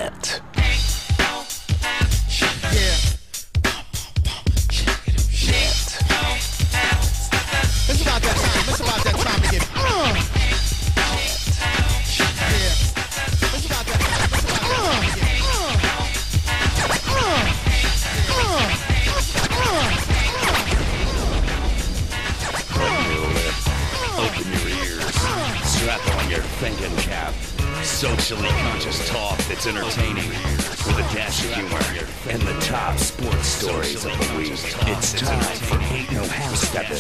Net. It's about that time. It's about that time to get. Yeah. It's about that time. It's about that time to get. Open your lips, open your ears, strap on your thinking cap. Socially conscious talk that's entertaining with a dash of humor and the top sports stories of the week. It's time for Ain't No House Steppin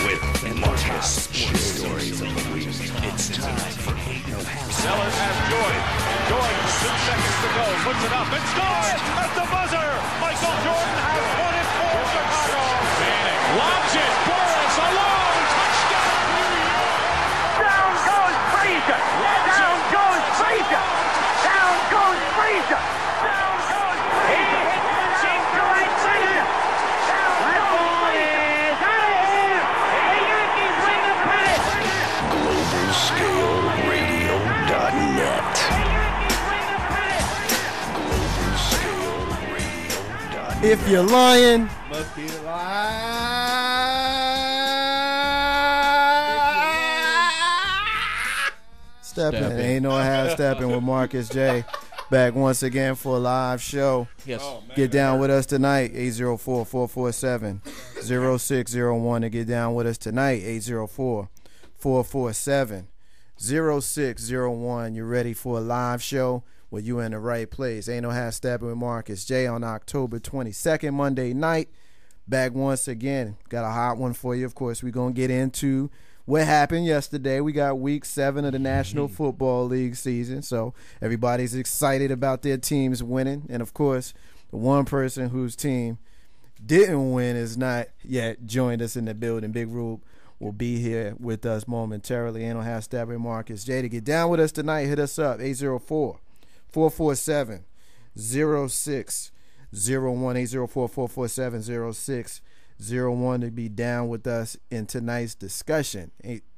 with Marcus J. It's time for Ain't No House. Sellers has Jordan. Jordan, 6 seconds to go. Puts it up and scores at the buzzer. Michael Jordan has won it for Chicago. Manning lobs it. Boris alone. Touchdown, New York. Down goes Frazier. Down goes Frazier. Down goes Frazier. Down goes Frazier. He hits the deep to right center. Down goes Frazier. Out of here. The Yankees win the pennant. GlobalScaleRadio.net. GlobalScaleRadio.net. If you're lying, Must be alive. Steppin. Ain't no half stepping with Marcus J. Back once again for a live show. Yes. Get down with us tonight, 804-447-0601 to get down with us tonight, 804-447-0601. You're ready for a live show? Well, you in the right place. Ain't no half stepping with Marcus J on October 22nd, Monday night. Back once again. Got a hot one for you. Of course, we're going to get into what happened yesterday. We got week 7 of the National Football League season, so everybody's excited about their teams winning. And, of course, the one person whose team didn't win is not yet joined us in the building. Big Rube will be here with us momentarily. Ain't no half stepping Marcus J. To get down with us tonight, hit us up, 804-447-0601, 804-447-0601 to be down with us in tonight's discussion.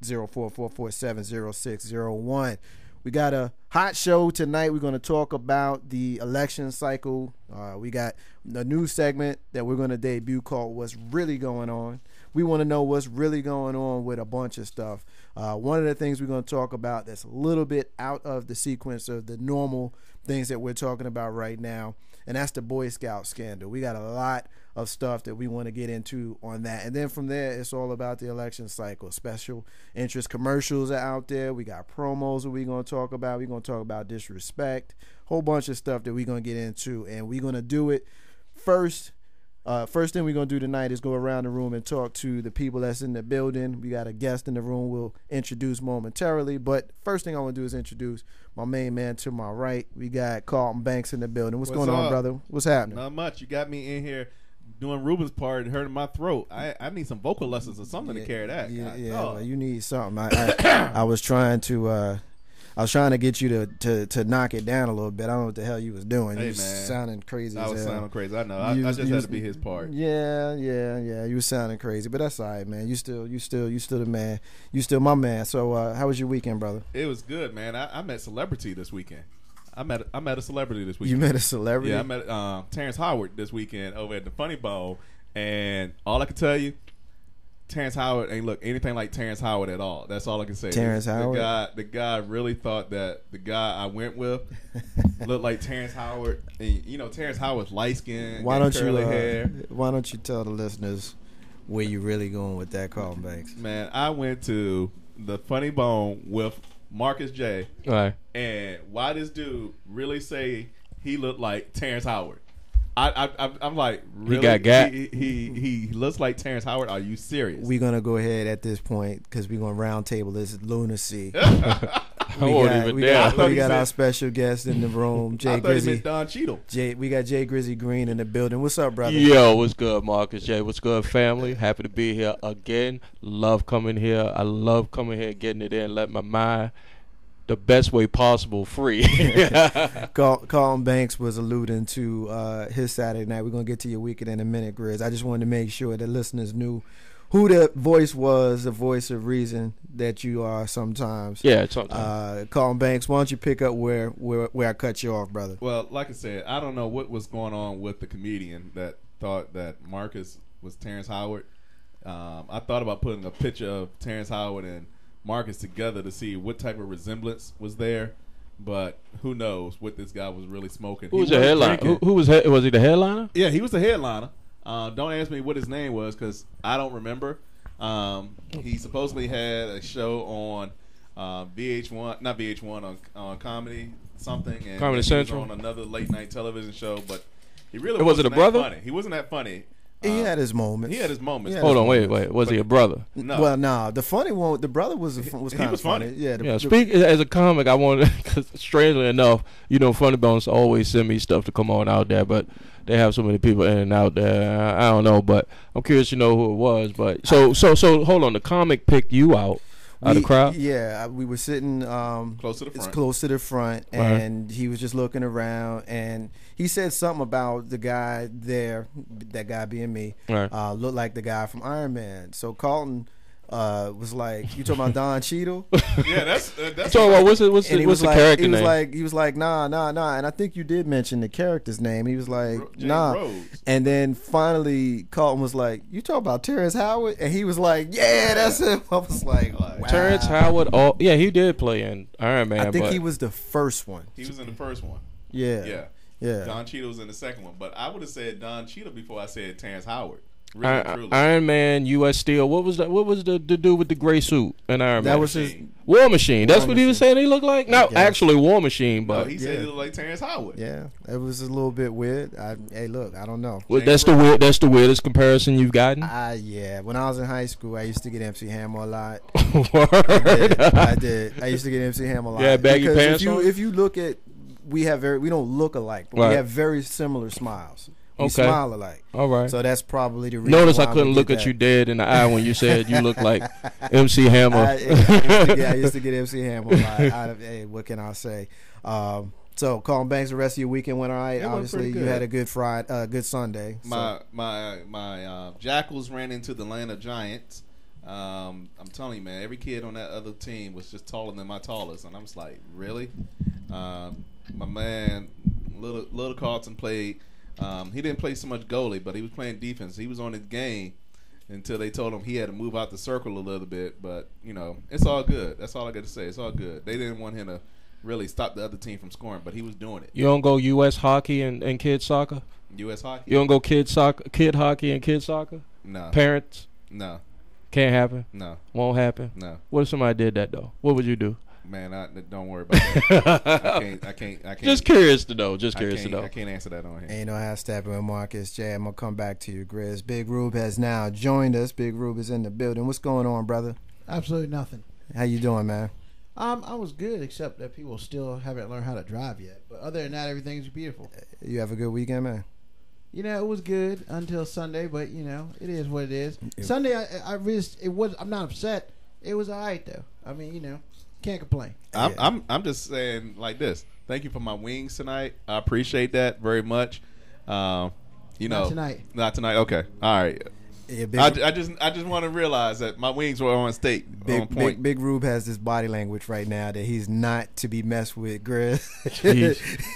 804-447-0601. We got a hot show tonight. We're going to talk about the election cycle. We got a new segment that we're going to debut called What's Really Going On. We want to know what's really going on with a bunch of stuff. One of the things we're going to talk about that's a little bit out of the sequence of the normal things that we're talking about right now, and that's the Boy Scout scandal. We got a lot of stuff that we want to get into on that. And then from there, it's all about the election cycle. Special interest commercials are out there. We got promos that we're going to talk about. We're going to talk about disrespect, whole bunch of stuff that we're going to get into. And we're going to do it first. First thing we're going to do tonight is go around the room and talk to the people that's in the building. We got a guest in the room we'll introduce momentarily. But first thing I want to do is introduce my main man to my right. We got Carlton Banks in the building. What's going on, brother? What's happening? Not much. You got me in here doing Ruben's part and hurting my throat. I need some vocal lessons or something to carry that. Well, you need something. I was trying to get you to knock it down a little bit. I don't know what the hell you was doing. Hey, you was man. sounding crazy. I was as hell. sounding crazy. I know. I just had to be his part. Yeah. You was sounding crazy, but that's all right, man. You still the man. You still my man. So how was your weekend, brother? It was good, man. I met celebrity this weekend. I met a celebrity this weekend. You met a celebrity? Yeah, I met Terrence Howard this weekend over at the Funny Bone, and all I can tell you, Terrence Howard ain't look anything like Terrence Howard at all. That's all I can say. Terrence Howard? The guy really thought that the guy I went with looked like Terrence Howard. And, you know, Terrence Howard's light skin, curly hair. Why don't you tell the listeners where you really going with that, Carlton Banks? Man, I went to the Funny Bone with Marcus J. All right. And why this dude really say he looked like Terrence Howard? I'm like, really? He got gat. He looks like Terrence Howard. Are you serious? We're going to go ahead at this point because we're going to round table this lunacy. We got our special guest in the room, Jay I thought he Grizzy. meant Don Cheadle. We got Jay Grizzy Green in the building. What's up, brother? Yo, what's good, Marcus J? What's good, family? Happy to be here again. Love coming here. I love coming here, getting it in, let my mind the best way possible free. Carlton Banks was alluding to his Saturday night. We're going to get to your weekend in a minute, Grizz. I just wanted to make sure that listeners knew who the voice was, the voice of reason that you are sometimes. Yeah, sometimes. Colin Banks, why don't you pick up where I cut you off, brother? Well, like I said, I don't know what was going on with the comedian that thought that Marcus was Terrence Howard. I thought about putting a picture of Terrence Howard and Marcus together to see what type of resemblance was there, but who knows what this guy was really smoking. Who was the headliner? Who was he the headliner? Yeah, he was the headliner. Don't ask me what his name was because I don't remember. He supposedly had a show on VH1, not VH1, on Comedy something, and Comedy Central, on another late night television show. But he really wasn't a that brother. Funny. He wasn't that funny. He had his moments. He had his moments. Hold on, wait. Was he a brother? No. Well, no. The funny one, the brother was kind of funny. Yeah. Yeah. Speak as a comic. I wanted, cause strangely enough, Funny Bones always send me stuff to come on out there, but they have so many people in and out there. I don't know, but I'm curious to know who it was. But so hold on. The comic picked you out of the crowd. Yeah, we were sitting close to the front. It's close to the front, and he was just looking around, and he said something about the guy there, that guy being me, looked like the guy from Iron Man. So Carlton was like, "You talking about Don Cheadle?" Yeah, that's. So what's the character name? He was like, nah, and I think you did mention the character's name. He was like, James nah, Rhodes. and then finally Carlton was like, "You talking about Terrence Howard?" And he was like, "Yeah, that's him." I was like, wow. Terrence Howard. Yeah, he did play in Iron Man. I think he was the first one. He was in the first one. Yeah. Don Cheadle was in the second one, but I would have said Don Cheadle before I said Terrence Howard. Really, truly. Iron Man, U.S. Steel. What was that? What was the dude with the gray suit in Iron Man? That was his War Machine. That's what he was saying. He looked like not actually War Machine, but he said he looked like Terrence Howard. Yeah, it was a little bit weird. Hey, look, I don't know. Well, that's the weirdest comparison you've gotten. Yeah. When I was in high school, I used to get MC Hammer a lot. Word. I did. I used to get MC Hammer a lot. Yeah, baggy because pants. If you look at, we don't look alike, but we have very similar smiles. We smile alike. All right. So that's probably the reason. Notice why I couldn't look at you dead in the eye when you said you look like MC Hammer. I used to get MC Hammer a lot. Hey, what can I say? So, Colin Banks, the rest of your weekend went all right. Obviously, you had a good good Sunday. My Jackals ran into the Atlanta Giants. I'm telling you, man, every kid on that other team was just taller than my tallest, and I'm just like, really? My man, Little Carlton played. He didn't play so much goalie, but he was playing defense. He was on his game until they told him he had to move out the circle a little bit. But, it's all good. That's all I got to say. It's all good. They didn't want him to really stop the other team from scoring, but he was doing it. You don't go U.S. hockey and kids soccer? U.S. hockey? You don't go kid hockey and kids soccer? No. Parents? No. Can't happen? No. Won't happen? No. What if somebody did that, though? What would you do? Man, don't worry about that. I can't. Just curious to know. I can't answer that on here. Ain't no how Steppin with Marcus J. I'm gonna come back to you, Grizz. Big Rube has now joined us. Big Rube is in the building. What's going on, brother? Absolutely nothing. How you doing, man? I was good, except that people still haven't learned how to drive yet. But other than that, everything's beautiful. You have a good weekend, man? It was good until Sunday, but it is what it is. Sunday, I'm not upset. It was all right though. I mean, can't complain. I'm just saying like this. Thank you for my wings tonight. I appreciate that very much. Not tonight. Not tonight. Okay. All right. Yeah, I just want to realize that my wings were on point. Big Rube has this body language right now that he's not to be messed with, Grizz.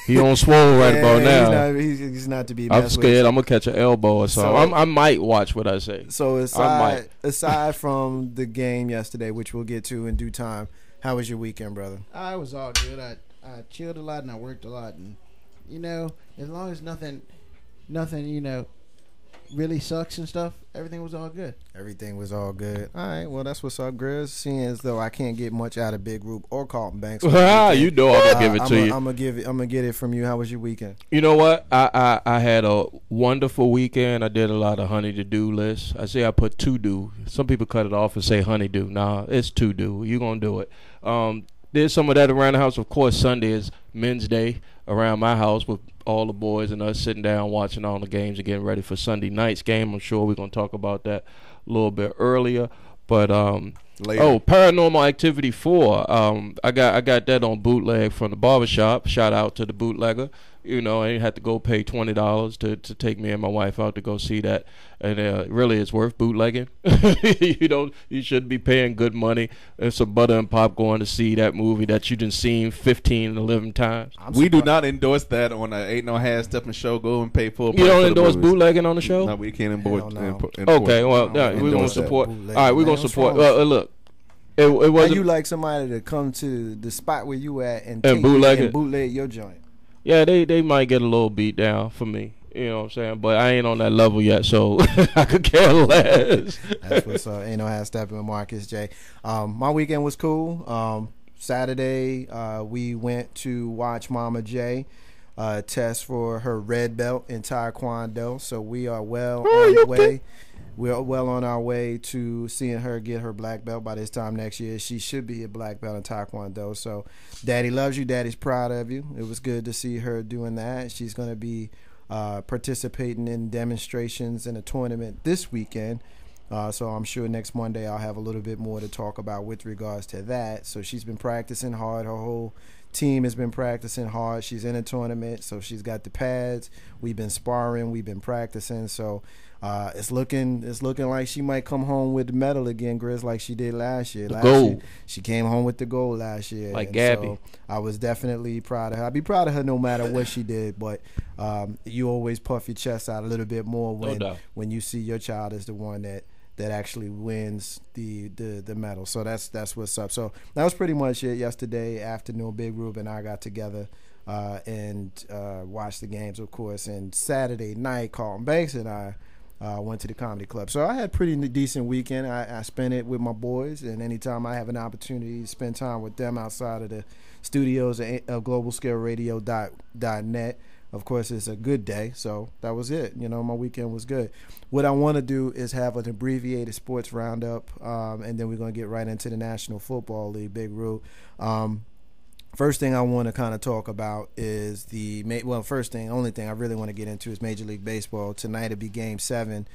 he on swole right about now. He's not to be messed with. I'm scared I'm going to catch an elbow or something. I might watch what I say. So aside from the game yesterday, which we'll get to in due time, how was your weekend, brother? I was all good. I chilled a lot and I worked a lot. And, as long as nothing, really sucks and stuff, everything was all good. Everything was all good. All right, well, that's what's up, Grizz. Seeing as though I can't get much out of Big Rube or Carlton Banks. I'm gonna give it to you. I'm gonna get it from you. How was your weekend? You know what? I had a wonderful weekend. I did a lot of honey-to-do lists. I say I put to-do. Some people cut it off and say honey-do. Nah, it's to-do. You're gonna do it. Did some of that around the house. Of course, Sunday is men's day around my house with all the boys and us sitting down watching all the games and getting ready for Sunday night's game. I'm sure we're going to talk about that a little bit earlier. But Paranormal Activity 4. I got that on bootleg from the barbershop. Shout out to the bootlegger. You know, I had to go pay $20 to take me and my wife out to go see that. And really, it's worth bootlegging. You should be paying good money and some butter and popcorn to see that movie that you done seen 15 to 11 times. We do not endorse that on the Ain't No Half Steppin' show. Go and pay full price. You don't for endorse the movies. bootlegging on the show? No, we can't endorse. Okay, well, we're going to support. All right, we're going to support. Look, it How wasn't. you like somebody to come to the spot where you at and bootleg your joint? Yeah, they might get a little beat down for me. You know what I'm saying? But I ain't on that level yet, so I could care less. That's what's up. Ain't no half stepping with Marcus J. My weekend was cool. Saturday, we went to watch Mama J test for her red belt in Taekwondo. So we are well on the way. We're well on our way to seeing her get her black belt by this time next year. She should be a black belt in Taekwondo. So Daddy loves you. Daddy's proud of you. It was good to see her doing that. She's going to be participating in demonstrations in a tournament this weekend. So I'm sure next Monday I'll have a little bit more to talk about with regards to that. So she's been practicing hard. Her whole team has been practicing hard. She's in a tournament, so she's got the pads. We've been sparring. We've been practicing. So it's looking like she might come home with the medal again, Grizz, like she did last year. Gold. She came home with the gold last year. Like and Gabby. So I was definitely proud of her. I'd be proud of her no matter what she did, but you always puff your chest out a little bit more when you see your child is the one that actually wins the medal. So that's what's up. So that was pretty much it yesterday afternoon. Big Rube and I got together and watched the games, of course. And Saturday night, Carlton Banks and I went to the comedy club. So I had a pretty decent weekend. I spent it with my boys, and anytime I have an opportunity to spend time with them outside of the studios of globalscaleradio.net, of course, it's a good day. So that was it. You know, my weekend was good. What I want to do is have an abbreviated sports roundup, and then we're going to get right into the National Football League, Big Root. First thing I want to kind of talk about is only thing I really want to get into is Major League Baseball. Tonight it'll be Game 7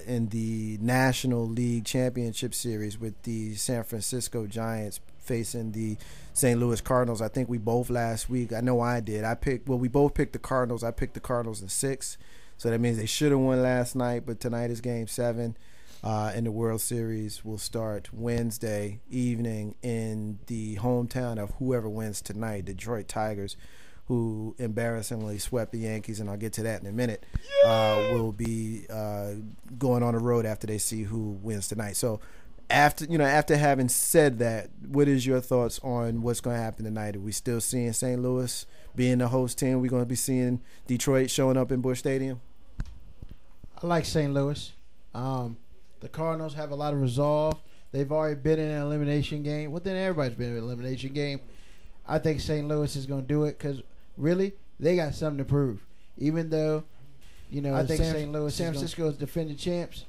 in the National League Championship Series with the San Francisco Giants facing the St. Louis Cardinals. I think we both last week, I know I did. We both picked the Cardinals. I picked the Cardinals in 6. So that means they should have won last night, but tonight is Game 7. And the World Series will start Wednesday evening in the hometown of whoever wins tonight, Detroit Tigers, who embarrassingly swept the Yankees, and I'll get to that in a minute, will be going on the road after they see who wins tonight. So after having said that, what is your thoughts on what's going to happen tonight? Are we still seeing St. Louis being the host team? We're going to be seeing Detroit showing up in Busch Stadium? I like St. Louis. The Cardinals have a lot of resolve. They've already been in an elimination game. Well, then everybody's been in an elimination game. I think St. Louis is going to do it because, really, they got something to prove. Even though, I think St. Louis, San Francisco is defending champs.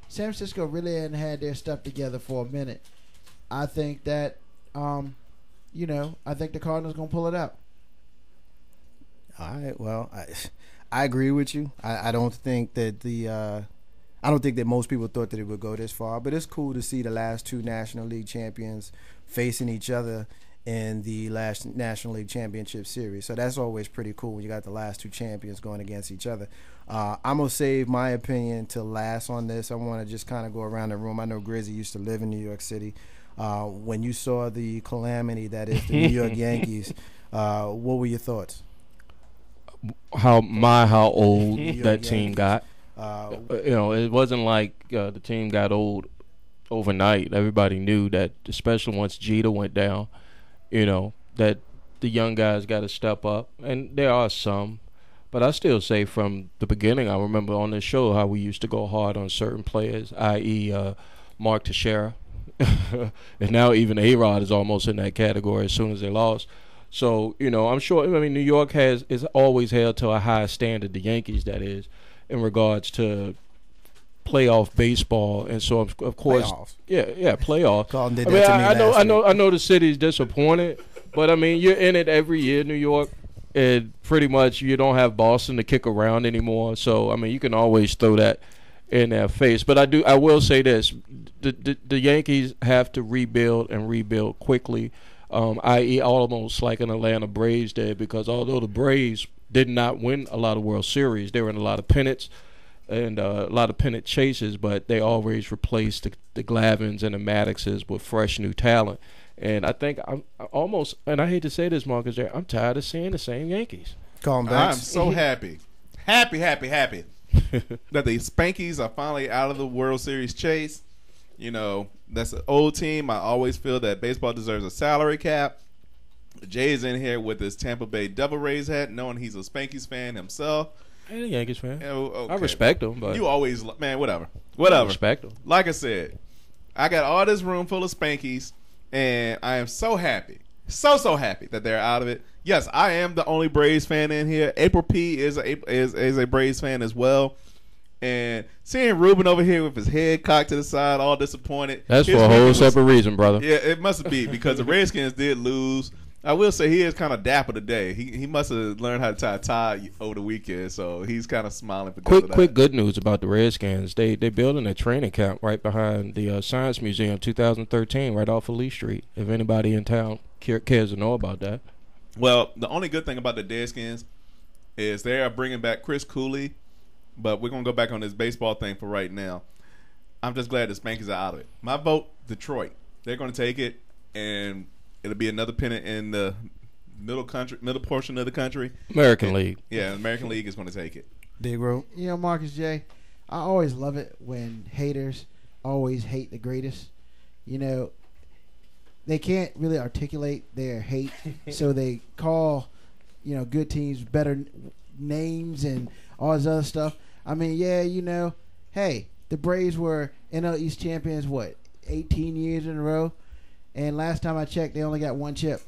San Francisco really hadn't had their stuff together for a minute. I think that, I think the Cardinals going to pull it out. All right. Well, I agree with you. I don't think that I don't think that most people thought that it would go this far, but it's cool to see the last two National League champions facing each other in the last National League Championship Series. So that's always pretty cool when you got the last two champions going against each other. I'm going to save my opinion to last on this. I want to just kind of go around the room. I know Grizzy used to live in New York City. When you saw the calamity that is the New York Yankees, what were your thoughts? How old that team got. It wasn't like the team got old overnight. Everybody knew that, especially once Jeter went down, that the young guys got to step up. And there are some. But I still say from the beginning, I remember on this show how we used to go hard on certain players, i.e. Mark Teixeira. And now even A-Rod is almost in that category as soon as they lost. So, I'm sure, New York is always held to a high standard, the Yankees, that is, in regards to playoff baseball. And so, of course, playoffs. Yeah, playoffs. Carlton did that to me last week. I know the city's disappointed, but, you're in it every year, New York, and pretty much you don't have Boston to kick around anymore. So, you can always throw that in their face. But I will say this, the Yankees have to rebuild and rebuild quickly. i.e. almost like an Atlanta Braves did, because although the Braves did not win a lot of World Series, they were in a lot of pennants and a lot of pennant chases, but they always replaced the Glavins and the Maddoxes with fresh new talent. And I think I'm almost, and I hate to say this, Marcus, I'm tired of seeing the same Yankees. Calm down. I'm so happy that the Spankies are finally out of the World Series chase. You know, that's an old team. I always feel that baseball deserves a salary cap. Jay's in here with his Tampa Bay Devil Rays hat, knowing he's a Spankies fan himself. I ain't a Yankees fan. Yeah, okay. I respect him, but You always, man, whatever. I respect him. Like I said, I got all this room full of Spankies, and I am so happy, so happy that they're out of it. Yes, I am the only Braves fan in here. April P is a Braves fan as well. And seeing Ruben over here with his head cocked to the side, all disappointed. That's for a whole separate reason, brother. Yeah, it must be because the Redskins did lose. I will say he is kind of dapper today. He must have learned how to tie a tie over the weekend, so he's kind of smiling because of that. Quick good news about the Redskins. They building a training camp right behind the Science Museum, 2013, right off of Lee Street. If anybody in town cares to know about that. Well, the only good thing about the Deadskins is they are bringing back Chris Cooley, but we're going to go back on this baseball thing for right now. I'm just glad the Spankies are out of it. My vote, Detroit. They're going to take it, and it'll be another pennant in the middle portion of the country. American League. Yeah, American League is going to take it. Big Road. You know, Marcus J., I always love it when haters always hate the greatest. You know, they can't really articulate their hate, so they call, you know, good teams better names and all this other stuff. I mean, yeah, you know, hey, the Braves were NL East champions, 18 years in a row? And last time I checked, they only got one chip.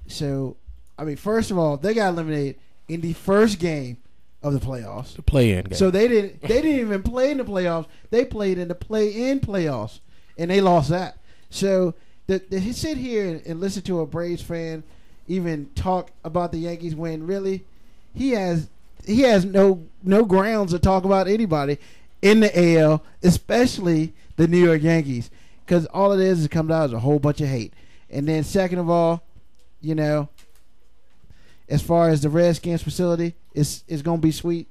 So, I mean, first of all, they got eliminated in the first game of the playoffs. The play-in game. So they didn't even play in the playoffs. They played in the play-in playoffs, and they lost that. So to sit here and listen to a Braves fan even talk about the Yankees when really he has no grounds to talk about anybody in the AL, especially the New York Yankees, because all it is comes out as a whole bunch of hate. And then second of all, you know, as far as the Redskins facility, it's going to be sweet,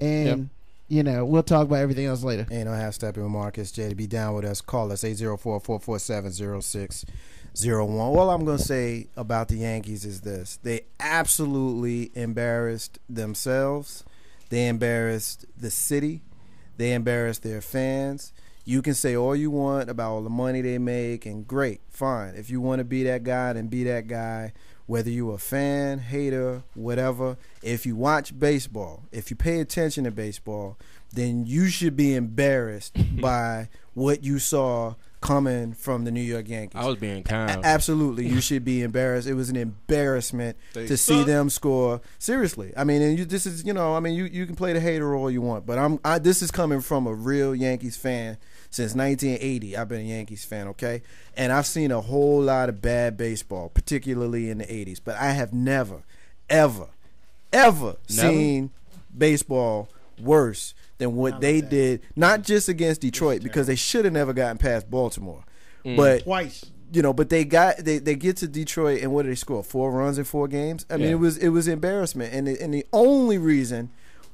and you know, we'll talk about everything else later. Ain't no half stepping with Marcus J. To be down with us, call us 804-447-0601. All I'm going to say about the Yankees is this. They absolutely embarrassed themselves. They embarrassed the city. They embarrassed their fans. You can say all you want about all the money they make, and great, fine. If you want to be that guy, then be that guy. Whether you're a fan, hater, whatever, if you watch baseball, if you pay attention to baseball, then you should be embarrassed by what you saw coming from the New York Yankees. I was being kind. Absolutely, you should be embarrassed. It was an embarrassment to see them score. Seriously, I mean, and this is, you know, I mean, you can play the hater all you want, but this is coming from a real Yankees fan. Since 1980, I've been a Yankees fan, okay? And I've seen a whole lot of bad baseball, particularly in the 80s. But I have never, ever seen baseball worse than what they did, not just against Detroit, because they should have never gotten past Baltimore. But Twice. You know, but they get to Detroit, and what did they score? 4 runs in 4 games? I mean, it was embarrassment. And the only reason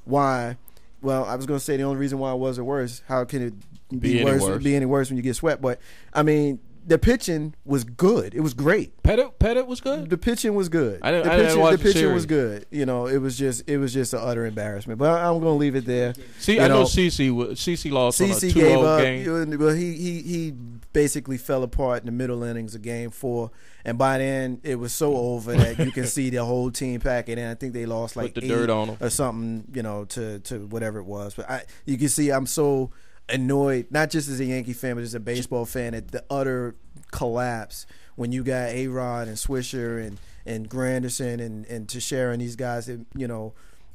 why, well, I was going to say the only reason why it wasn't worse, how can it be any worse when you get swept? But I mean, the pitching was good. It was great. Pettit was good. The pitching was good. The pitching was good. You know, it was just an utter embarrassment. But I'm going to leave it there. See, I know CC lost on a 2-0 game. Well, he basically fell apart in the middle innings of Game 4, and by then it was so over that you can see the whole team packing in. I think they lost like 8 dirt on them or something, you know, to whatever it was. But you can see I'm so annoyed, not just as a Yankee fan, but as a baseball fan, at the utter collapse when you got A-Rod and Swisher and Granderson and Teixeira and these guys that, you know,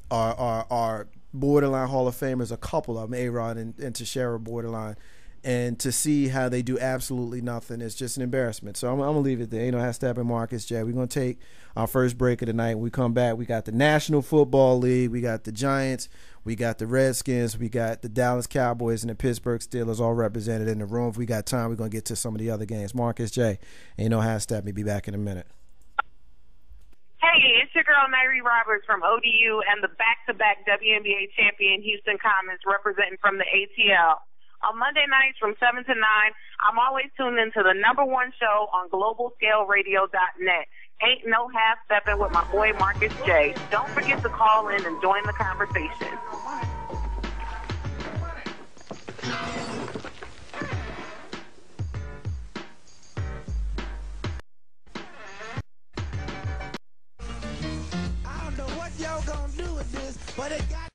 are borderline Hall of Famers. A couple of them, A-Rod and Teixeira, borderline. And to see how they do absolutely nothing is just an embarrassment. So I'm going to leave it there. Ain't no half stepping, Marcus J. We're going to take our first break of the night. When we come back, we got the National Football League. We got the Giants. We got the Redskins. We got the Dallas Cowboys and the Pittsburgh Steelers all represented in the room. If we got time, we're going to get to some of the other games. Marcus J. Ain't no half stepping. Be back in a minute. Hey, it's your girl, Nairi Roberts from ODU and the back-to-back WNBA champion Houston Comets representing from the ATL. On Monday nights from 7 to 9, I'm always tuned into the #1 show on globalscaleradio.net. Ain't no half stepping with my boy Marcus J. Don't forget to call in and join the conversation. I don't know what y'all gonna do with this, but it got